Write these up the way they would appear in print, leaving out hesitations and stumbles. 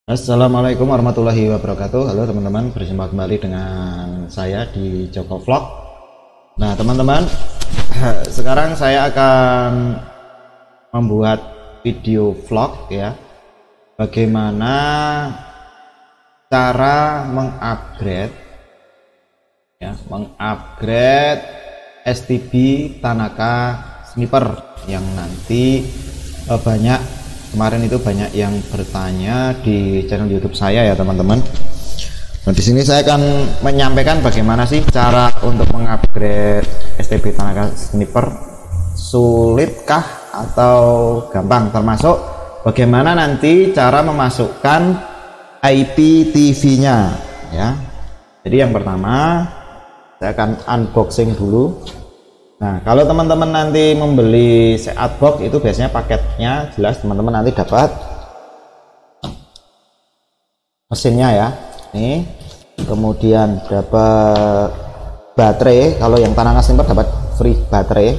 Assalamualaikum warahmatullahi wabarakatuh. Halo teman-teman, berjumpa kembali dengan saya di Joko Vlog. Nah teman-teman, sekarang saya akan membuat video vlog ya, bagaimana cara mengupgrade STB Tanaka Sniper yang nanti banyak kemarin itu banyak yang bertanya di channel YouTube saya ya teman-teman. Nah di sini saya akan menyampaikan bagaimana sih cara untuk mengupgrade STB Tanaka Sniper, sulitkah atau gampang, termasuk bagaimana nanti cara memasukkan IPTV-nya ya. Jadi yang pertama saya akan unboxing dulu. Nah kalau teman-teman nanti membeli set box itu biasanya paketnya jelas teman-teman nanti dapat mesinnya ya, ini kemudian dapat baterai. Kalau yang Tanaka Sniper dapat free baterai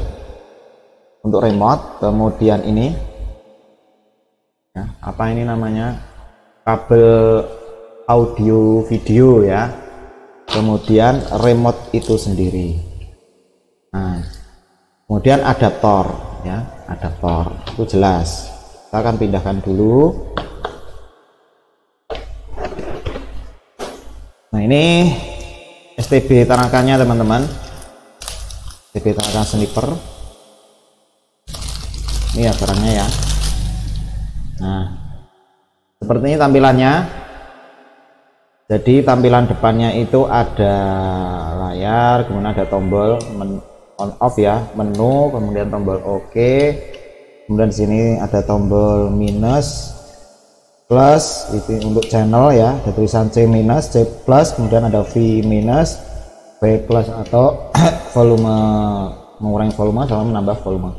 untuk remote, kemudian ini ya, apa ini namanya, kabel audio video ya, kemudian remote itu sendiri. Nah, kemudian adaptor ya, adaptor itu jelas. Kita akan pindahkan dulu. Nah ini STB Tanakanya teman-teman, STB Tanaka Sniper ini ya barangnya ya. Nah seperti ini tampilannya. Jadi tampilan depannya itu ada layar, kemudian ada tombol on off ya, menu, kemudian tombol OK, kemudian di sini ada tombol minus, plus itu untuk channel ya, ada tulisan C minus, C plus, kemudian ada V minus, V plus atau volume, mengurangi volume sama menambah volume.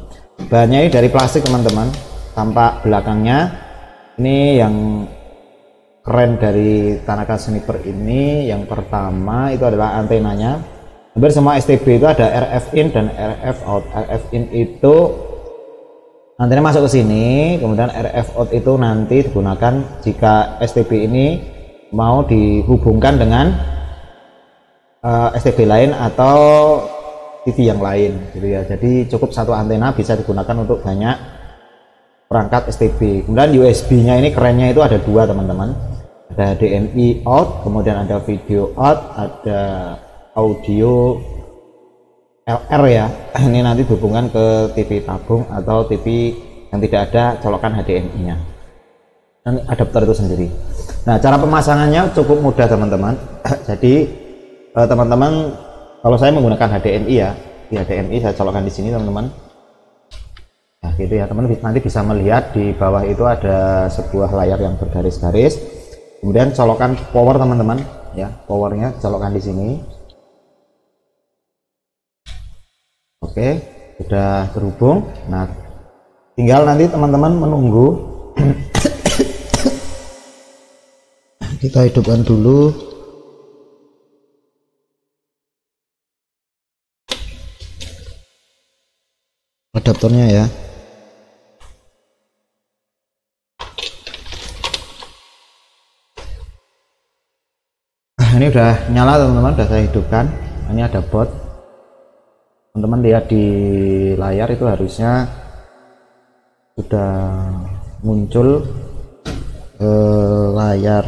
Bahannya ini dari plastik teman-teman. Tampak belakangnya ini yang keren dari Tanaka Sniper ini, yang pertama itu adalah antenanya. Hampir semua STB itu ada RF in dan RF out. RF in itu antena masuk ke sini, kemudian RF out itu nanti digunakan jika STB ini mau dihubungkan dengan STB lain atau TV yang lain gitu ya. Jadi cukup satu antena bisa digunakan untuk banyak perangkat STB. Kemudian USB-nya ini kerennya itu ada dua teman-teman, ada HDMI out, kemudian ada video out, ada audio LR ya. Ini nanti dihubungkan ke TV tabung atau TV yang tidak ada colokan HDMI nya dan adapter itu sendiri. Nah cara pemasangannya cukup mudah teman-teman. Jadi teman-teman, kalau saya menggunakan HDMI ya, di HDMI saya colokkan di sini teman-teman. Nah gitu ya teman-teman, nanti bisa melihat di bawah itu ada sebuah layar yang bergaris-garis, kemudian colokan power teman-teman ya, powernya colokkan di sini. Oke, sudah terhubung. Nah tinggal nanti teman-teman menunggu. Kita hidupkan dulu. Adaptornya ya. Ini udah nyala teman-teman, udah saya hidupkan. Ini ada bot, teman-teman lihat di layar itu harusnya sudah muncul layar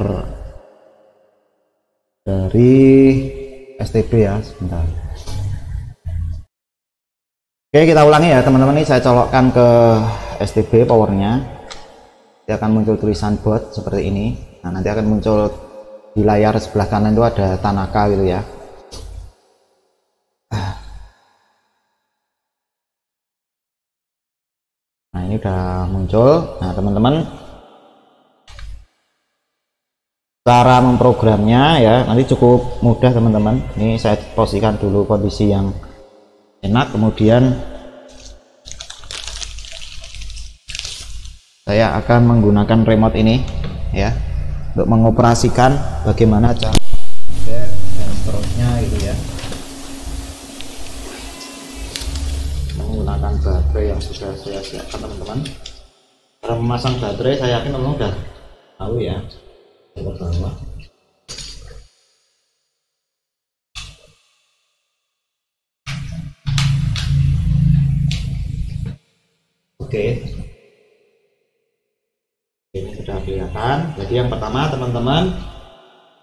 dari STB ya. Sebentar. Oke, kita ulangi ya teman-teman. Ini saya colokkan ke STB powernya, dia akan muncul tulisan bot seperti ini. Nah nanti akan muncul di layar sebelah kanan itu ada Tanaka gitu ya. Nah ini udah muncul. Nah teman-teman, cara memprogramnya ya nanti cukup mudah teman-teman. Ini saya posisikan dulu kondisi yang enak, kemudian saya akan menggunakan remote ini ya untuk mengoperasikan bagaimana cara dan seterusnya gitu ya, menggunakan baterai yang sudah saya siapkan teman-teman. Cara memasang baterai saya yakin teman-teman udah tahu ya. ke bawah. Oke, ini sudah kelihatan. Jadi yang pertama teman-teman,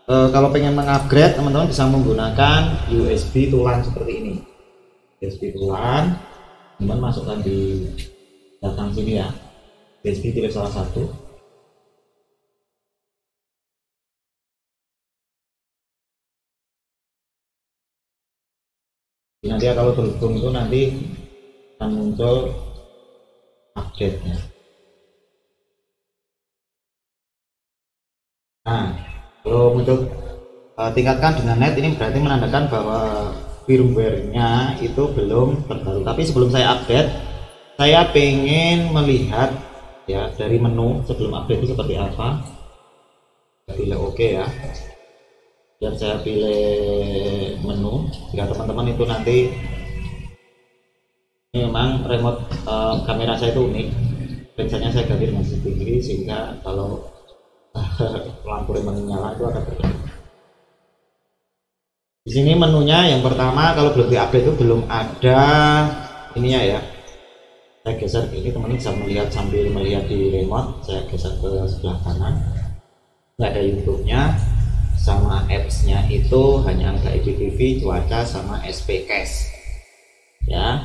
kalau pengen mengupgrade, teman-teman bisa menggunakan USB tulan seperti ini. USB tulan, teman masukkan di belakang sini ya. USB pilih salah satu. Nanti kalau terhubung itu nanti akan muncul update-nya. Nah, kalau muncul tingkatkan dengan net, ini berarti menandakan bahwa firmware-nya itu belum terbaru. Tapi sebelum saya update, saya pengen melihat ya dari menu sebelum update itu seperti apa. Saya pilih oke ya. Dan saya pilih menu. Jika teman-teman itu nanti memang remote kamera saya itu unik, lensanya saya ganti dengan CCTV sehingga kalau lampu remote nyala itu akan terlihat. Di sini menunya yang pertama, kalau belum diupdate itu belum ada ininya ya. Saya geser ini, teman-teman bisa melihat sambil melihat di remote. Saya geser ke sebelah kanan, nggak ada YouTube-nya, sama apps-nya itu hanya ada IPTV, cuaca, sama SPCast ya.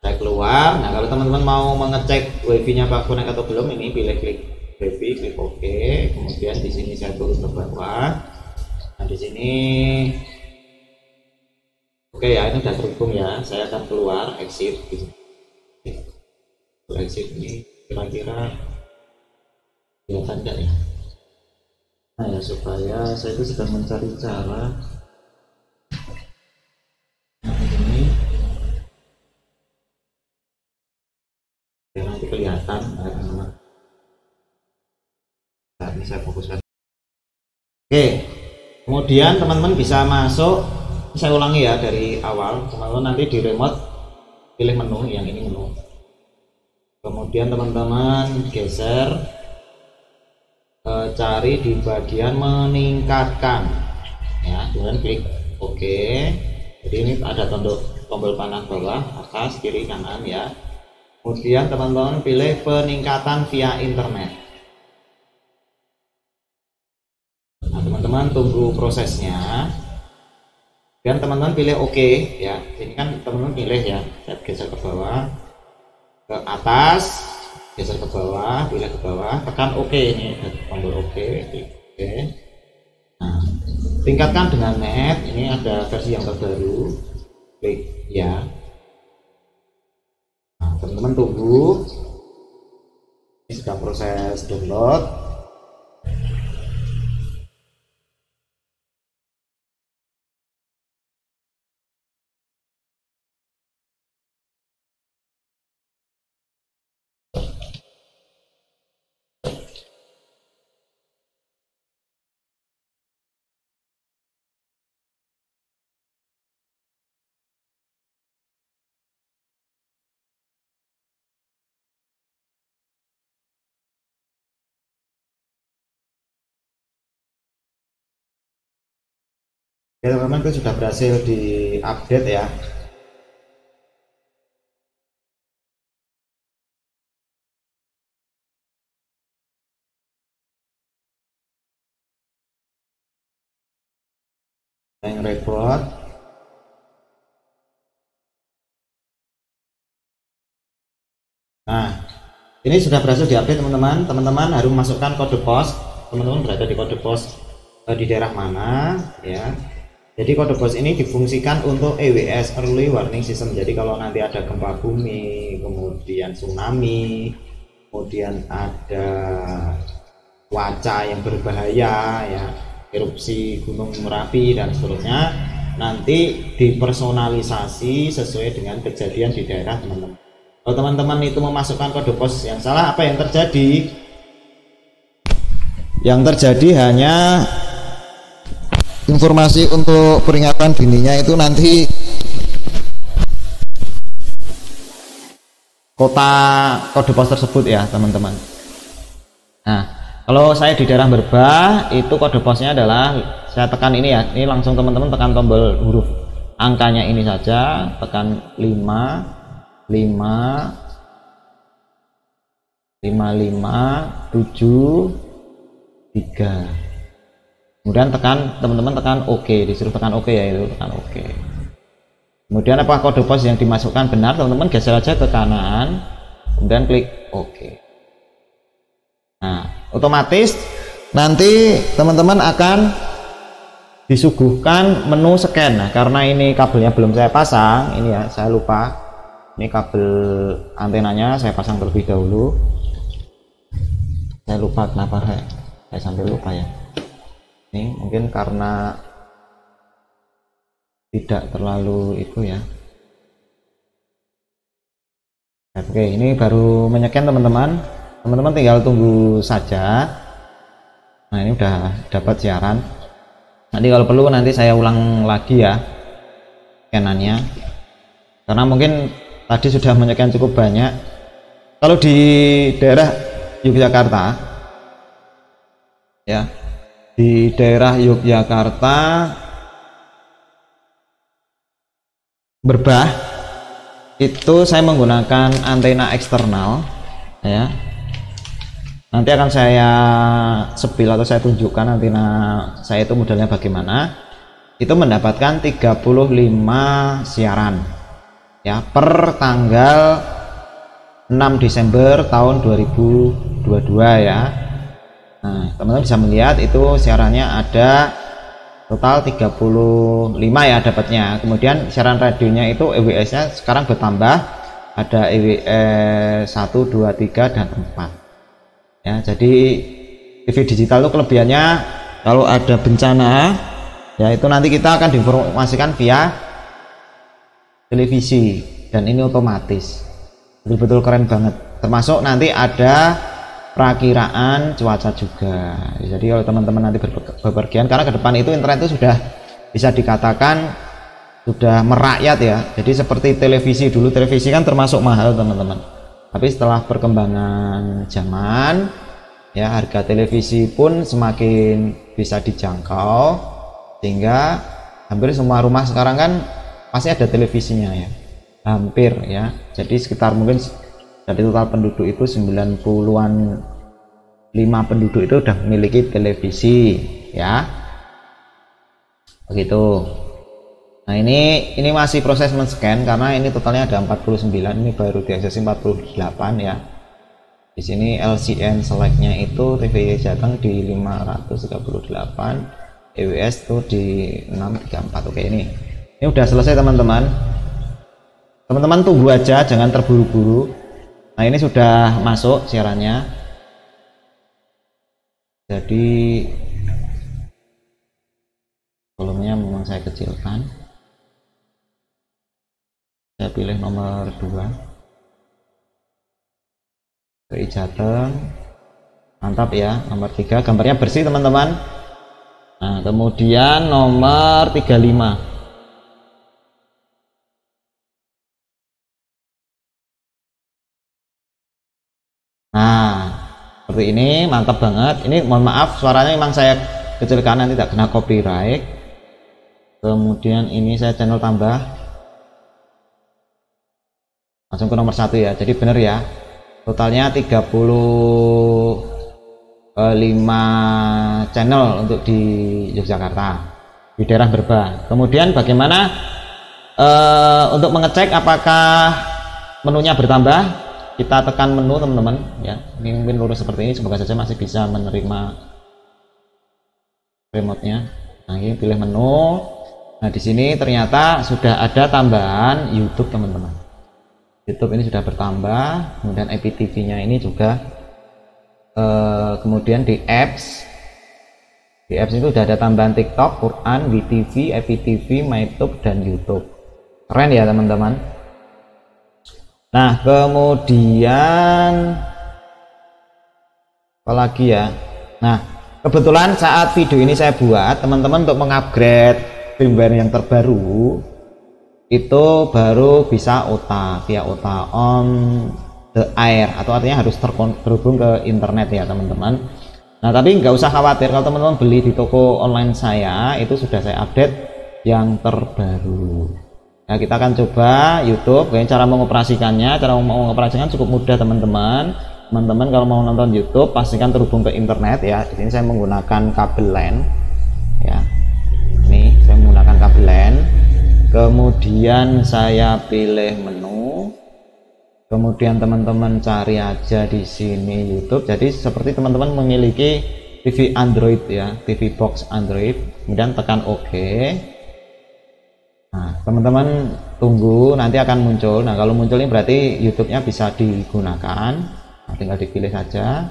Saya keluar. Nah, kalau teman-teman mau mengecek wifi-nya Pak Connect atau belum, ini pilih klik wifi, klik OK. Kemudian di sini saya turun ke bawah. Nah, di sini oke ya, ini sudah terhubung ya. Saya akan keluar, exit. Exit ini kira-kira kelihatan enggak ya? Nah ya, supaya saya itu sedang mencari cara. Nah, ini ya, nanti kelihatan teman-teman. Nah, ini saya fokuskan. Oke, kemudian teman-teman bisa masuk. Saya ulangi ya dari awal. Teman-teman nanti di remote pilih menu, yang ini menu. Kemudian teman-teman geser, cari di bagian meningkatkan ya, kemudian klik OK. Jadi ini ada tombol panah bawah, atas, kiri, kanan ya. Kemudian teman-teman pilih peningkatan via internet. Nah, teman-teman tunggu prosesnya dan teman-teman pilih OK ya. Ini kan teman-teman pilih ya, saya geser ke bawah, ke atas, geser ke bawah, pilih ke bawah, tekan OK. Ini tombol OK, klik OK. Nah, tingkatkan dengan net. Ini ada versi yang terbaru, klik ya. Nah, teman-teman tunggu, ini sedang proses download. Ya teman-teman, itu sudah berhasil diupdate ya. Yang report. Nah, ini sudah berhasil diupdate teman-teman. Teman-teman harus masukkan kode pos. Teman-teman berada di kode pos di daerah mana ya. Jadi kode pos ini difungsikan untuk EWS, Early Warning System. Jadi kalau nanti ada gempa bumi, kemudian tsunami, kemudian ada cuaca yang berbahaya ya, erupsi Gunung Merapi dan seterusnya, nanti dipersonalisasi sesuai dengan kejadian di daerah teman-teman. Kalau teman-teman itu memasukkan kode pos yang salah, apa yang terjadi? Yang terjadi hanya informasi untuk peringatan dininya itu nanti kota kode pos tersebut ya teman-teman. Nah, kalau saya di daerah Merbah itu kode posnya adalah saya tekan ini ya, ini langsung teman-teman tekan tombol huruf angkanya ini saja, tekan 5 5 5 5 7 3, kemudian teman-teman tekan OK, disuruh tekan OK ya, itu tekan OK. Kemudian apakah kode pos yang dimasukkan benar, teman-teman geser aja ke kanan, kemudian klik OK. Nah, otomatis nanti teman-teman akan disuguhkan menu scan. Nah, karena ini kabelnya belum saya pasang, ini ya saya lupa, ini kabel antenanya saya pasang terlebih dahulu. Saya lupa kenapa saya sampai lupa ya. Ini mungkin karena tidak terlalu itu ya. Oke, ini baru menyekan teman-teman. Teman-teman tinggal tunggu saja. Nah, ini udah dapat siaran. Nanti kalau perlu nanti saya ulang lagi ya scanannya, karena mungkin tadi sudah menyekan cukup banyak. Kalau di daerah Yogyakarta ya, di daerah Yogyakarta Merbah itu saya menggunakan antena eksternal ya. Nanti akan saya sepil atau saya tunjukkan antena saya itu modelnya bagaimana. Itu mendapatkan 35 siaran ya per tanggal 6 Desember tahun 2022 ya. Nah, teman-teman bisa melihat itu siarannya ada total 35 ya dapatnya. Kemudian siaran radionya itu EWS nya sekarang bertambah, ada EWS 1, 2, 3 dan 4 ya. Jadi TV digital itu kelebihannya kalau ada bencana ya, itu nanti kita akan diinformasikan via televisi dan ini otomatis, betul-betul keren banget. Termasuk nanti ada perakiraan cuaca juga. Jadi kalau teman-teman nanti bepergian, karena ke depan itu internet itu sudah bisa dikatakan sudah merakyat ya. Jadi seperti televisi dulu, televisi kan termasuk mahal teman-teman. Tapi setelah perkembangan zaman ya, harga televisi pun semakin bisa dijangkau, sehingga hampir semua rumah sekarang kan pasti ada televisinya ya, hampir ya. Jadi sekitar mungkin dari total penduduk itu 90-an 5 penduduk itu udah memiliki televisi ya, begitu. Nah, ini masih proses men-scan karena ini totalnya ada 49, ini baru diaksesi 48 ya. Di sini LCN selectnya itu TV Jateng di 538, EWS itu di 634. Oke, ini udah selesai teman-teman. Teman-teman tunggu aja, jangan terburu-buru. Nah, ini sudah masuk siarannya. Jadi volumenya memang saya kecilkan. Saya pilih nomor 2, TVRI Jateng, mantap ya. Nomor 3 gambarnya bersih teman-teman. Nah, kemudian nomor 35, nah seperti ini, mantap banget. Ini mohon maaf suaranya memang saya kecilkan, nanti tidak kena copyright. Kemudian ini saya channel tambah langsung ke nomor 1 ya. Jadi benar ya, totalnya 35 channel untuk di Yogyakarta, di daerah Merbah. Kemudian bagaimana untuk mengecek apakah menunya bertambah? Kita tekan menu teman-teman ya. Ini mungkin lurus seperti ini, semoga saja masih bisa menerima remote-nya. Nah, ini pilih menu. Nah, di sini ternyata sudah ada tambahan YouTube teman-teman. YouTube ini sudah bertambah, kemudian IPTV-nya ini juga, kemudian di apps itu sudah ada tambahan TikTok, Quran, WeTV, IPTV, MyTube dan YouTube. Keren ya teman-teman. Nah, kemudian apalagi ya. Nah, kebetulan saat video ini saya buat, teman-teman untuk mengupgrade firmware yang terbaru itu baru bisa OTA, via OTA on the air, atau artinya harus terhubung ke internet ya teman-teman. Nah, tapi nggak usah khawatir kalau teman-teman beli di toko online saya, itu sudah saya update yang terbaru. Nah, kita akan coba YouTube. Kayak cara mengoperasikannya, cara mengoperasikan cukup mudah teman-teman. Teman-teman kalau mau nonton YouTube pastikan terhubung ke internet ya. Di sini saya menggunakan kabel LAN. Ya, ini saya menggunakan kabel LAN. Kemudian saya pilih menu. Kemudian teman-teman cari aja di sini YouTube. Jadi seperti teman-teman memiliki TV Android ya, TV box Android. Kemudian tekan OK. Nah, teman-teman tunggu, nanti akan muncul. Nah, kalau muncul ini berarti YouTube-nya bisa digunakan. Nah, tinggal dipilih saja.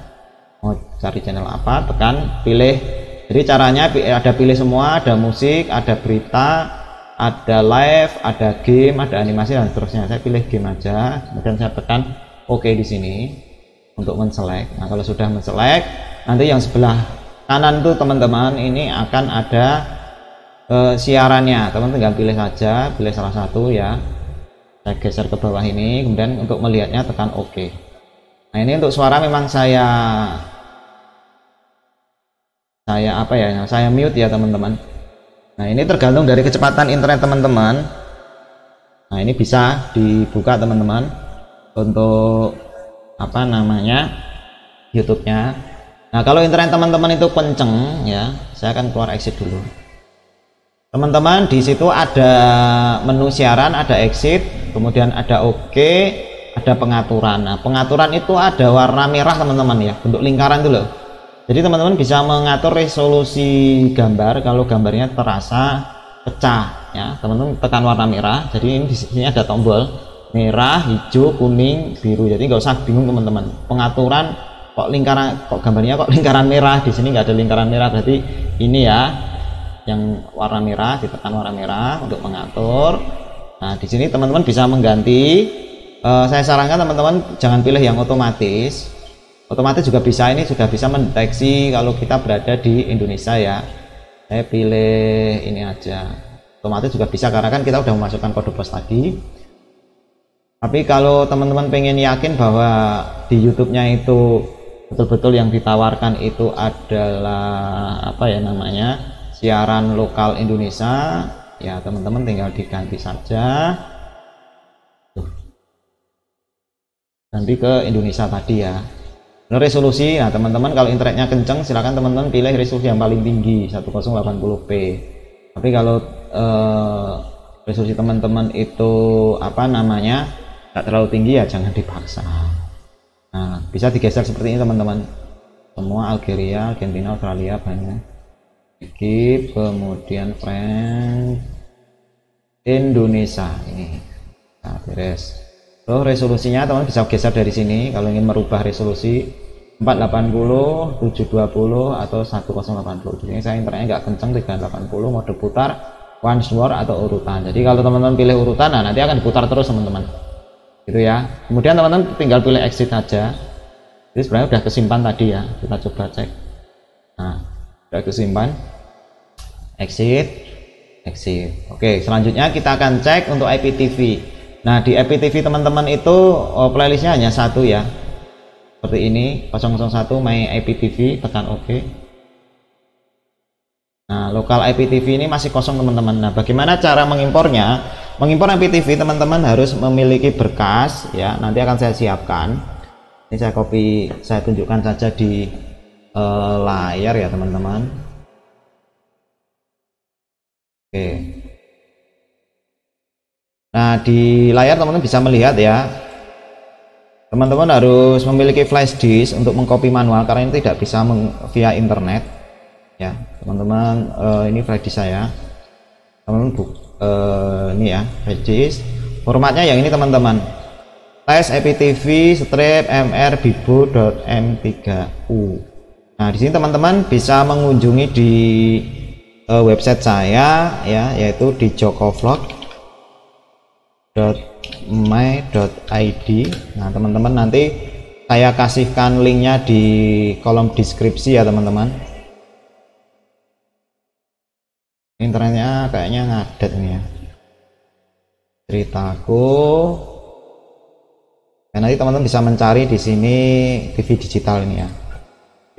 Mau cari channel apa, tekan pilih. Jadi caranya ada pilih semua, ada musik, ada berita, ada live, ada game, ada animasi dan seterusnya. Saya pilih game aja, kemudian saya tekan OK di sini untuk menselect. Nah, kalau sudah menselect, nanti yang sebelah kanan tuh teman-teman ini akan ada siarannya. Teman tinggal pilih saja, pilih salah satu ya. Saya geser ke bawah ini, kemudian untuk melihatnya tekan OK. Nah, ini untuk suara memang saya apa ya? Saya mute ya teman-teman. Nah, ini tergantung dari kecepatan internet teman-teman. Nah, ini bisa dibuka teman-teman untuk apa namanya YouTube-nya. Nah, kalau internet teman-teman itu kenceng ya, saya akan keluar exit dulu. Teman-teman, di situ ada menu siaran, ada exit, kemudian ada OK, ada pengaturan. Nah, pengaturan itu ada warna merah teman-teman ya, bentuk lingkaran itu loh. Jadi teman-teman bisa mengatur resolusi gambar kalau gambarnya terasa pecah ya. Teman-teman tekan warna merah. Jadi ini di sini ada tombol merah, hijau, kuning, biru. Jadi nggak usah bingung teman-teman. Pengaturan kok gambarnya kok lingkaran merah, di sini nggak ada lingkaran merah. Berarti ini ya yang warna merah, ditekan warna merah untuk mengatur. Nah, di sini teman-teman bisa mengganti. Saya sarankan teman-teman jangan pilih yang otomatis. Otomatis juga bisa, ini sudah bisa mendeteksi kalau kita berada di Indonesia ya. Saya pilih ini aja. Otomatis juga bisa karena kan kita udah memasukkan kode pos tadi. Tapi kalau teman-teman pengen yakin bahwa di YouTube-nya itu betul-betul yang ditawarkan itu adalah apa ya namanya, siaran lokal Indonesia, ya teman-teman tinggal diganti saja. Ganti ke Indonesia tadi ya. Resolusi, nah teman-teman kalau internetnya kenceng silahkan teman-teman pilih resolusi yang paling tinggi 1080p. Tapi kalau resolusi teman-teman itu apa namanya nggak terlalu tinggi ya jangan dipaksa. Nah, bisa digeser seperti ini teman-teman. Semua Algeria, Argentina, Australia banyak. Skip, kemudian France, Indonesia ini. Nah, beres. Terus resolusinya teman bisa geser dari sini kalau ingin merubah resolusi 480, 720 atau 1080. Di sini saya internetnya nggak kenceng 380, mode putar, once more atau urutan. Jadi kalau teman-teman pilih urutan, nah nanti akan diputar terus teman-teman. Gitu ya. Kemudian teman-teman tinggal pilih exit saja. Jadi sebenarnya udah kesimpan tadi ya. Kita coba cek. Nah, udah kesimpan. Exit, exit. Oke, selanjutnya kita akan cek untuk IPTV. Nah, di IPTV teman-teman itu playlistnya hanya satu ya. Seperti ini, 001 My IPTV, tekan OK. Nah, lokal IPTV ini masih kosong teman-teman. Nah, bagaimana cara mengimpornya? Mengimpor IPTV teman-teman harus memiliki berkas ya. Nanti akan saya siapkan. Ini saya copy, saya tunjukkan saja di layar ya teman-teman. Oke. Nah, di layar teman-teman bisa melihat ya, teman-teman harus memiliki flash disk untuk mengcopy manual karena ini tidak bisa via internet ya teman-teman. Ini flash disk saya teman-teman, ini ya flash disk, formatnya yang ini teman-teman, tes IPTV strip mr bibo.m3u. Nah, di sini teman-teman bisa mengunjungi di website saya ya, yaitu di jocovlog.my.id. Nah, teman-teman nanti saya kasihkan linknya di kolom deskripsi ya teman-teman. Internetnya kayaknya ngadet nih ya, ceritaku. Nah, nanti teman-teman bisa mencari di sini TV digital ini ya,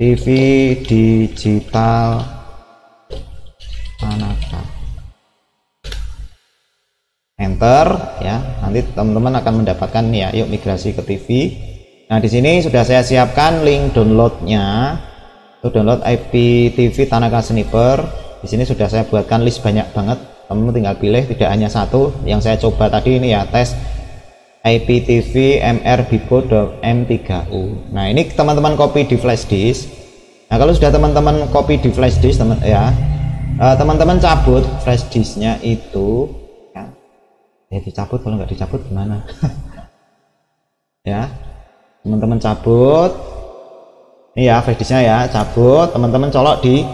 TV digital Tanaka. Enter ya, nanti teman-teman akan mendapatkan ya, yuk migrasi ke TV. Nah di sini sudah saya siapkan link downloadnya. Untuk download IPTV Tanaka Sniper, di sini sudah saya buatkan list banyak banget. Teman-teman tinggal pilih, tidak hanya satu. Yang saya coba tadi ini ya, tes IPTV MR Bibo M3U. Nah ini teman-teman copy di flash disk. Nah kalau sudah teman-teman copy di flash disk teman-teman cabut flash disknya itu ya dicabut, kalau nggak dicabut gimana? Ya teman-teman cabut ini ya flash disknya ya, cabut, teman-teman colok di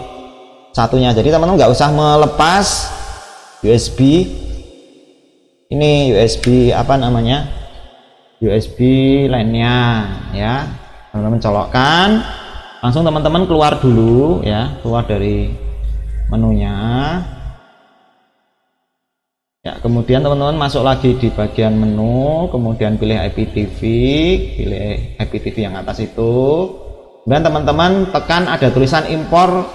satunya. Jadi teman-teman nggak usah melepas USB ini, USB apa namanya, USB lainnya ya, teman-teman colokkan langsung. Teman-teman keluar dulu ya, keluar dari menunya ya, kemudian teman-teman masuk lagi di bagian menu, kemudian pilih IPTV, pilih IPTV yang atas itu, kemudian teman-teman tekan ada tulisan impor,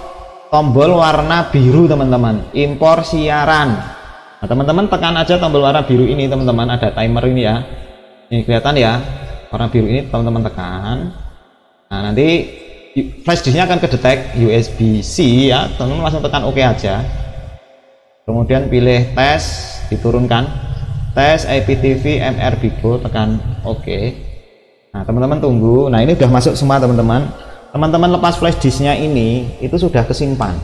tombol warna biru teman-teman, impor siaran. Nah teman-teman tekan aja tombol warna biru ini teman-teman, ada timer ini ya, ini kelihatan ya warna biru ini, teman-teman tekan. Nah nanti flash disknya akan kedetek USB-C ya, teman-teman langsung tekan OK aja, kemudian pilih tes, diturunkan tes IPTV MR Bibo, tekan OK. Nah teman-teman tunggu. Nah ini udah masuk semua teman-teman. Teman-teman lepas flash disknya ini itu sudah kesimpan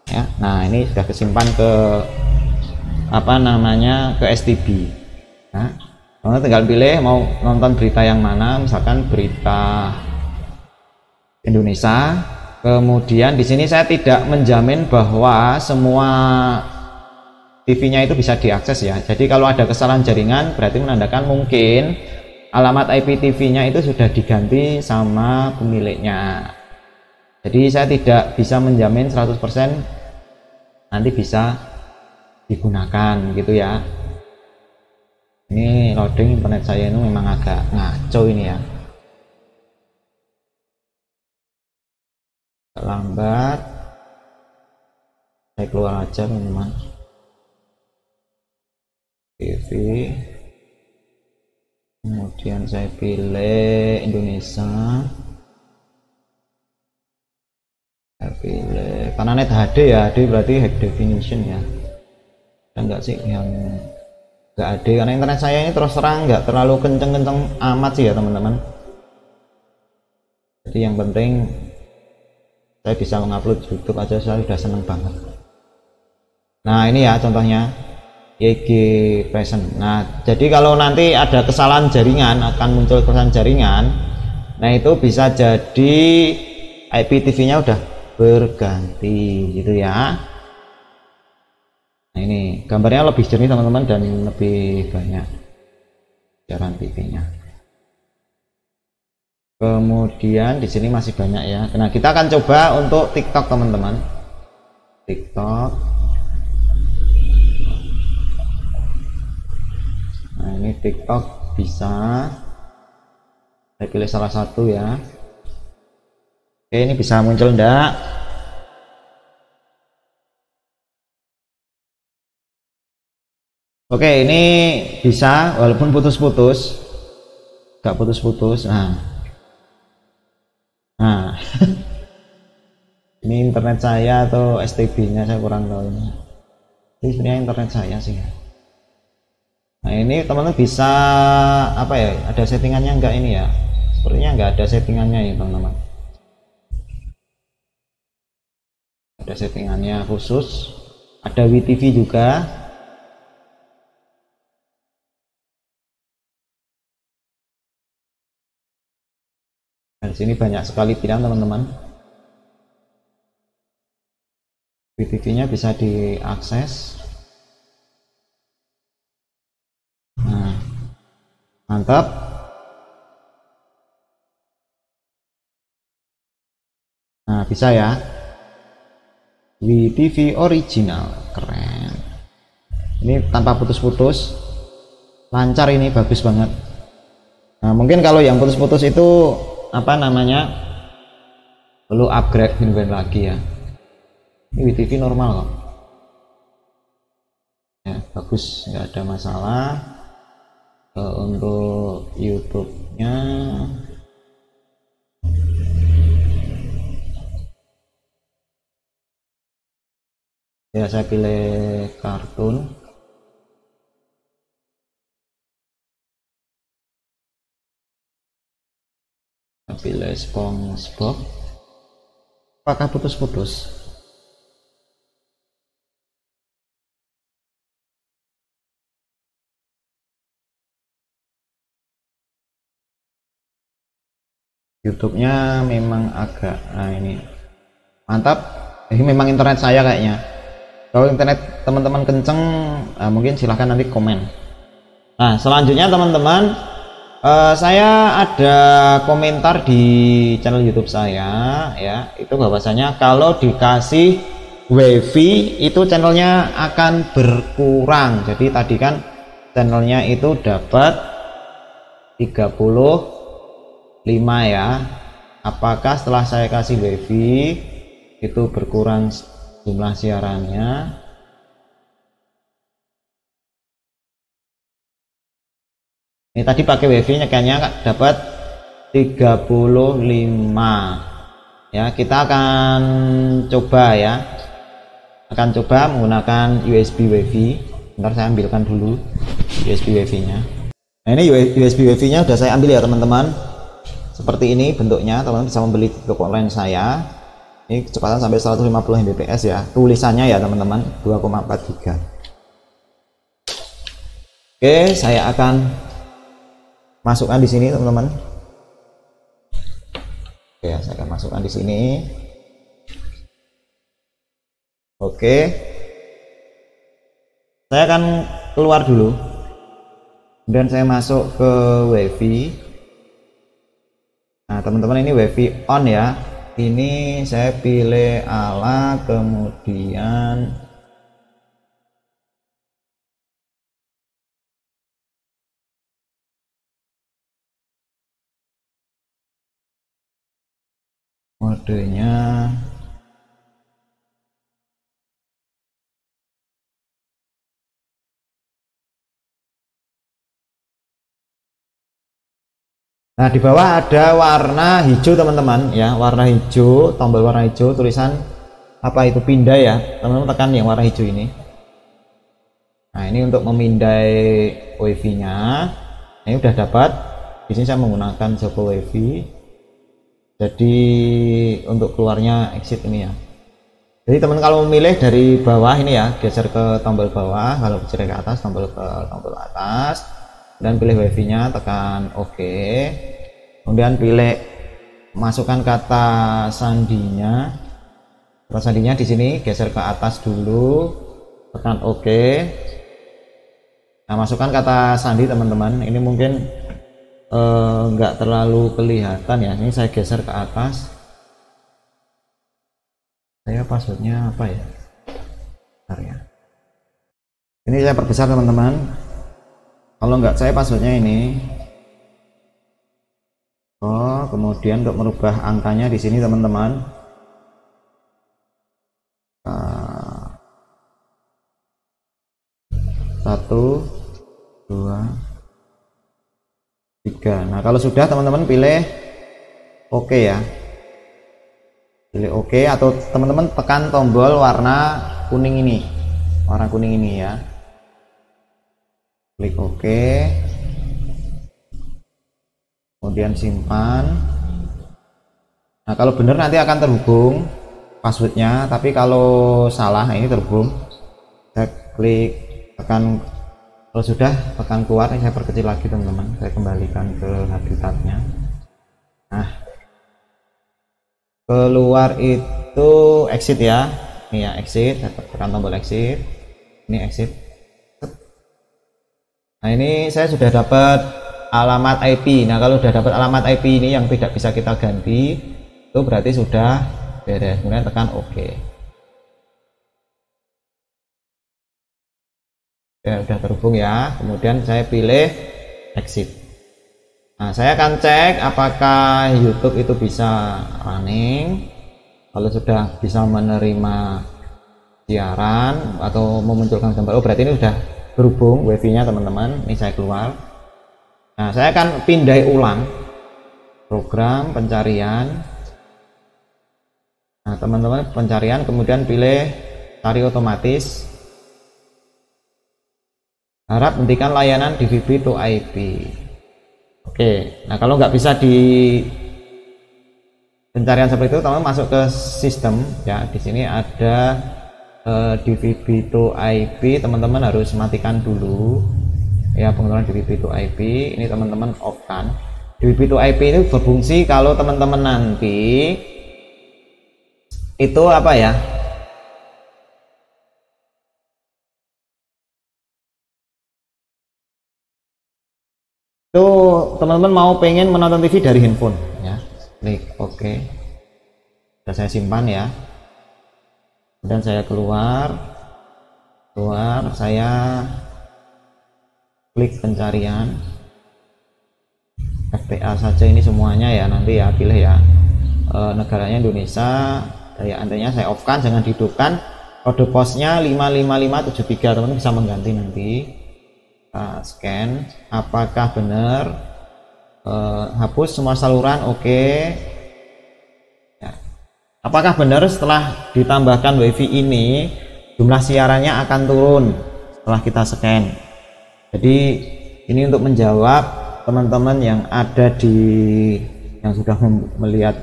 ya. Nah ini sudah kesimpan ke apa namanya, ke STB. Nah teman-teman tinggal pilih mau nonton berita yang mana, misalkan berita Indonesia. Kemudian di sini saya tidak menjamin bahwa semua TV-nya itu bisa diakses ya. Jadi kalau ada kesalahan jaringan berarti menandakan mungkin alamat IPTV-nya itu sudah diganti sama pemiliknya. Jadi saya tidak bisa menjamin 100% nanti bisa digunakan gitu ya. Ini loading internet saya ini memang agak ngaco ini ya, agak lambat. Saya keluar aja teman-teman. TV, kemudian saya pilih Indonesia, saya pilih karena net HD ya, HD berarti high definition ya, enggak sih yang enggak HD, karena internet saya ini terus terang enggak terlalu kenceng-kenceng amat sih ya teman-teman. Jadi yang penting saya bisa mengupload YouTube aja, saya sudah seneng banget. Nah ini ya contohnya YG present. Nah jadi kalau nanti ada kesalahan jaringan, akan muncul kesalahan jaringan, nah itu bisa jadi IPTV nya udah berganti gitu ya. Nah ini gambarnya lebih jernih teman-teman dan lebih banyak siaran TV nya. Kemudian di sini masih banyak ya. Nah kita akan coba untuk TikTok teman-teman, TikTok. Nah ini TikTok bisa saya pilih salah satu ya. Oke ini bisa muncul enggak? Oke ini bisa walaupun putus-putus, enggak putus-putus. Nah ini internet saya atau STB nya saya kurang tahu ini. Ini sebenarnya internet saya sih. Nah ini teman-teman bisa apa ya, ada settingannya enggak ini ya, sepertinya enggak ada settingannya ya teman-teman, ada settingannya khusus, ada WTV juga. Dan di sini banyak sekali pilihan teman-teman, WTV nya bisa diakses. Mantap. Nah bisa ya, WTV original, keren. Ini tanpa putus-putus, lancar, ini bagus banget. Nah mungkin kalau yang putus-putus itu apa namanya, perlu upgrade firmware lagi ya. Ini WTV normal kok ya, bagus, nggak ada masalah. Untuk YouTube-nya ya saya pilih kartun. Saya pilih SpongeBob. Apakah putus-putus? YouTube-nya memang agak, nah ini mantap. Ini memang internet saya kayaknya. Kalau internet teman-teman kenceng, nah mungkin silahkan nanti komen. Nah selanjutnya teman-teman, saya ada komentar di channel YouTube saya ya, itu bahwasanya kalau dikasih WiFi itu channelnya akan berkurang. Jadi tadi kan channelnya itu dapat 35 ya, apakah setelah saya kasih WiFi itu berkurang jumlah siarannya? Ini tadi pakai WiFi nya kayaknya dapat 35 ya. Kita akan coba ya, akan coba menggunakan USB WiFi. Bentar saya ambilkan dulu USB WiFi nya. Nah ini USB WiFi nya udah saya ambil ya teman-teman, seperti ini bentuknya. Teman-teman bisa membeli di toko online saya. Ini kecepatan sampai 150 Mbps ya, tulisannya ya teman-teman 2,4 GB. Oke, saya akan masukkan di sini teman-teman. Oke, saya akan masukkan di sini. Oke, saya akan keluar dulu, kemudian saya masuk ke WiFi. Nah teman-teman, ini WiFi on ya. Ini saya pilih ala, kemudian modenya nah di bawah ada warna hijau teman-teman ya, warna hijau, tombol warna hijau, tulisan apa itu, pindah ya teman-teman, tekan yang warna hijau ini. Nah ini untuk memindai WiFi nya. Nah, ini udah dapat. Di sini saya menggunakan Joko WiFi, jadi untuk keluarnya exit ini ya. Jadi teman kalau memilih dari bawah ini ya, geser ke tombol bawah, kalau geser ke atas tombol ke tombol atas, dan pilih WiFi nya, tekan OK, kemudian pilih masukkan kata sandinya. Kata sandinya di sini geser ke atas dulu, tekan OK. Nah masukkan kata sandi teman-teman, ini mungkin nggak terlalu kelihatan ya, ini saya geser ke atas. Saya passwordnya apa ya, bentar ya, ini saya perbesar teman-teman. Kalau nggak, saya passwordnya ini. Oh kemudian untuk merubah angkanya di sini teman-teman, 1 2 3. Nah kalau sudah teman-teman pilih OK ya, pilih OK, atau teman-teman tekan tombol warna kuning ini, warna kuning ini ya, klik OK, kemudian simpan. Nah kalau benar nanti akan terhubung passwordnya, tapi kalau salah ini terhubung, saya klik tekan, kalau sudah tekan keluar. Ini saya perkecil lagi teman-teman, saya kembalikan ke habitatnya. Nah keluar itu exit ya, ini ya exit, saya tekan tombol exit, ini exit. Nah ini saya sudah dapat alamat IP. Nah kalau sudah dapat alamat IP ini yang tidak bisa kita ganti, itu berarti sudah beres. Kemudian tekan OK. Ya udah terhubung ya, kemudian saya pilih exit. Nah, saya akan cek apakah YouTube itu bisa running. Kalau sudah bisa menerima siaran atau memunculkan gambar, oh berarti ini sudah berhubung wifi-nya teman-teman. Ini saya keluar. Nah, saya akan pindai ulang program pencarian. Nah, teman-teman pencarian, kemudian pilih cari otomatis. Harap hentikan layanan DVB to IP. Oke, nah kalau nggak bisa di pencarian seperti itu, teman-teman masuk ke sistem ya. Di sini ada DVB to IP, teman-teman harus matikan dulu ya penggunaan DVB to IP. Ini teman-teman off kan. DVB to IP itu berfungsi kalau teman-teman nanti itu apa ya? Itu teman-teman mau pengen menonton TV dari handphone ya, klik OK. Sudah saya simpan ya. Dan saya keluar, saya klik pencarian FPA saja, ini semuanya ya, nanti ya pilih ya negaranya Indonesia, daya antenya saya off kan, jangan dihidupkan. Kode posnya 55573, teman-teman bisa mengganti nanti. Scan apakah benar, hapus semua saluran, oke. Ya. Apakah benar setelah ditambahkan wifi ini jumlah siarannya akan turun setelah kita scan. Jadi ini untuk menjawab teman-teman yang ada di yang sudah melihat,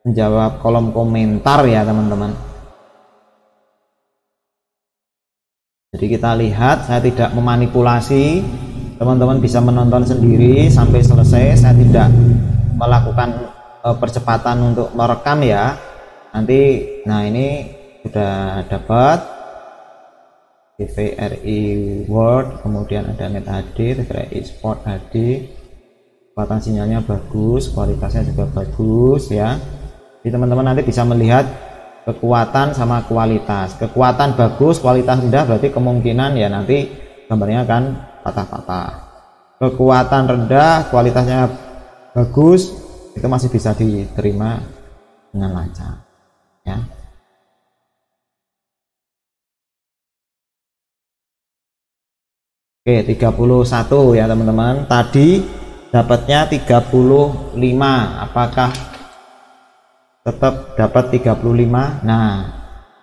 menjawab kolom komentar ya teman-teman. Jadi kita lihat, saya tidak memanipulasi, teman-teman bisa menonton sendiri sampai selesai. Saya tidak melakukan percepatan untuk merekam ya. Nanti, nah ini sudah dapat TVRI World, kemudian ada Net HD, TVRI Sport HD, kecepatan sinyalnya bagus, kualitasnya juga bagus ya. Jadi teman-teman nanti bisa melihat kekuatan sama kualitas. Kekuatan bagus, kualitas rendah, berarti kemungkinan ya nanti gambarnya akan patah-patah. Kekuatan rendah, kualitasnya bagus, itu masih bisa diterima dengan lancar ya. Oke, 31 ya teman-teman. Tadi dapatnya 35, apakah tetap dapat 35? Nah,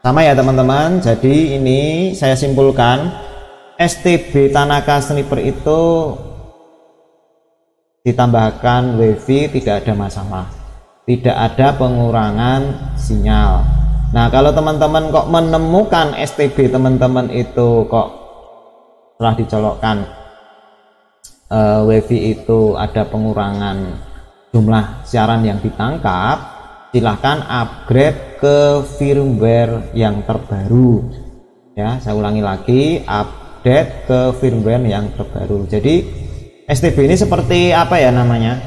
sama ya teman-teman. Jadi ini saya simpulkan, STB Tanaka Sniper itu ditambahkan wifi tidak ada masalah, tidak ada pengurangan sinyal. Nah, kalau teman-teman kok menemukan STB teman-teman itu kok setelah dicolokkan wifi itu ada pengurangan jumlah siaran yang ditangkap, silahkan upgrade ke firmware yang terbaru ya. Saya ulangi lagi, update ke firmware yang terbaru. Jadi STB ini seperti apa ya namanya,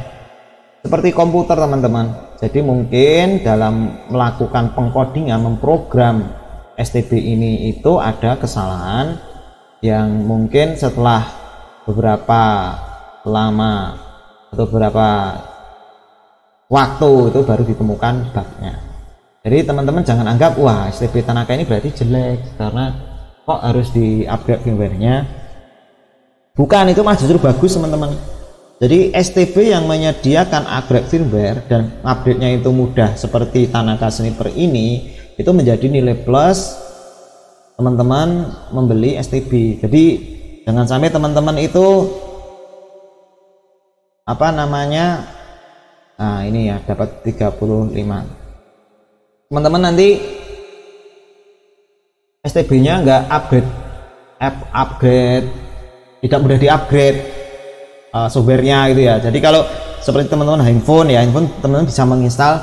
seperti komputer teman-teman. Jadi mungkin dalam melakukan pengkodingan, memprogram STB ini itu ada kesalahan yang mungkin setelah beberapa lama atau beberapa waktu itu baru ditemukan bugnya. Jadi teman-teman jangan anggap wah STB Tanaka ini berarti jelek karena kok harus di-upgrade firmware-nya. Bukan, itu malah justru bagus teman-teman. Jadi STB yang menyediakan upgrade firmware dan update-nya itu mudah seperti Tanaka Sniper ini, itu menjadi nilai plus teman-teman membeli STB. Jadi jangan sampai teman-teman itu apa namanya, nah ini ya dapat 35. Teman-teman nanti STB-nya nggak upgrade, tidak mudah di-upgrade software-nya gitu ya. Jadi kalau seperti teman-teman handphone ya, handphone teman-teman bisa menginstal,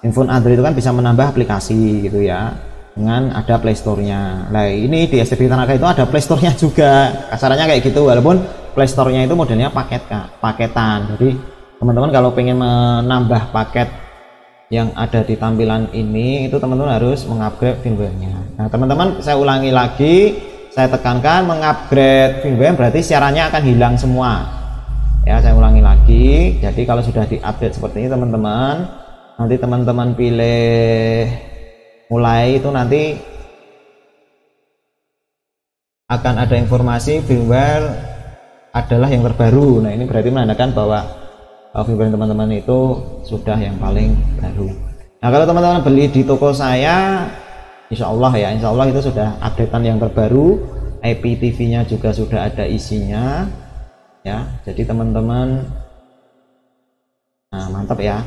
handphone Android itu kan bisa menambah aplikasi gitu ya dengan ada Playstore-nya. Nah ini di STB Tanaka itu ada Playstore-nya juga, kasarannya kayak gitu, walaupun Playstore-nya itu modelnya paketan. Jadi teman-teman kalau pengen menambah paket yang ada di tampilan ini, itu teman-teman harus mengupgrade firmware-nya. Nah teman-teman, saya ulangi lagi, saya tekankan, mengupgrade firmware berarti siarannya akan hilang semua ya. Saya ulangi lagi, jadi kalau sudah diupdate seperti ini teman-teman, nanti teman-teman pilih mulai, itu nanti akan ada informasi firmware adalah yang terbaru. Nah, ini berarti menandakan bahwa firmware teman-teman itu sudah yang paling baru. Nah, kalau teman-teman beli di toko saya, insya Allah ya, insya Allah itu sudah updatean yang terbaru, IPTV-nya juga sudah ada isinya ya. Jadi teman-teman, nah mantap ya.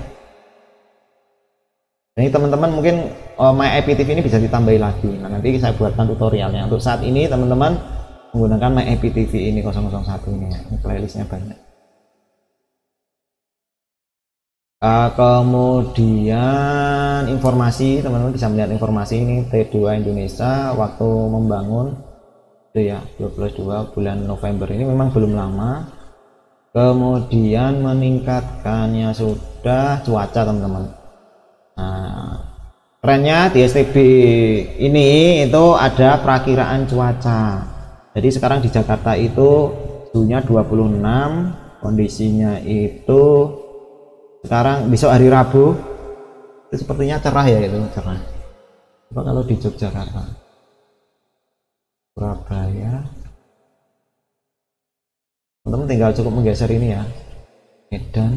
Ini teman-teman mungkin My IPTV ini bisa ditambahi lagi. Nah, nanti saya buatkan tutorialnya. Untuk saat ini teman-teman menggunakan My IPTV ini 001 ini ya. Ini playlistnya banyak. Kemudian informasi, teman-teman bisa melihat informasi ini T2 Indonesia waktu membangun itu ya 22 bulan November, ini memang belum lama. Kemudian meningkatkannya sudah cuaca teman-teman. Nah, trennya di STB ini itu ada perakiraan cuaca. Jadi sekarang di Jakarta itu suhunya 26, kondisinya itu sekarang besok hari Rabu itu sepertinya cerah ya, itu cerah. Coba kalau di Yogyakarta, Surabaya, teman-teman tinggal cukup menggeser ini ya, Medan.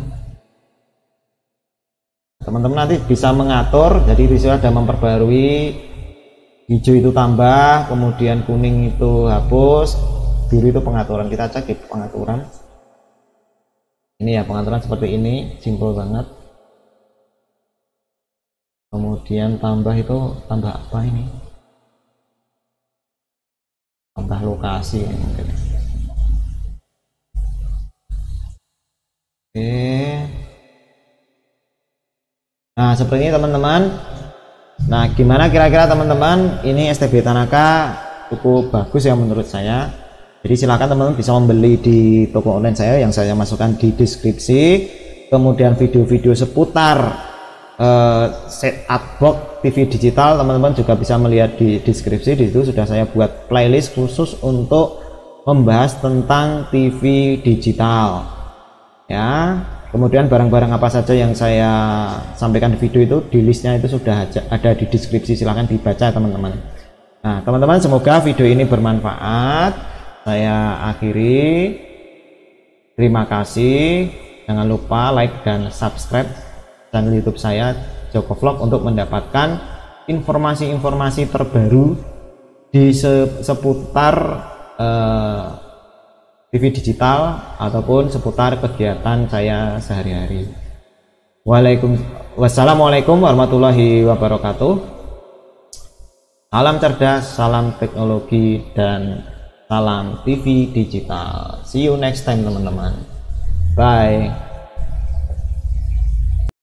Teman-teman nanti bisa mengatur, jadi di sini ada memperbarui, hijau itu tambah, kemudian kuning itu hapus, biru itu pengaturan. Kita cek di pengaturan. Ini ya pengaturan seperti ini, simpel banget. Kemudian tambah itu tambah apa ini? Tambah lokasi ini mungkin. Oke. Nah, seperti ini teman-teman. Nah, gimana kira-kira teman-teman? Ini STB Tanaka cukup bagus ya menurut saya. Jadi silakan teman-teman bisa membeli di toko online saya yang saya masukkan di deskripsi. Kemudian video-video seputar set-up box TV digital teman-teman juga bisa melihat di deskripsi. Di situ sudah saya buat playlist khusus untuk membahas tentang TV digital. Ya. Kemudian barang-barang apa saja yang saya sampaikan di video itu, di listnya itu sudah ada di deskripsi, silahkan dibaca teman-teman. Nah teman-teman, semoga video ini bermanfaat. Saya akhiri, terima kasih. Jangan lupa like dan subscribe channel YouTube saya Joko Vlog untuk mendapatkan informasi-informasi terbaru di seputar TV digital ataupun seputar kegiatan saya sehari-hari. Wassalamualaikum warahmatullahi wabarakatuh. Salam cerdas, salam teknologi, dan salam TV digital. See you next time teman-teman. Bye.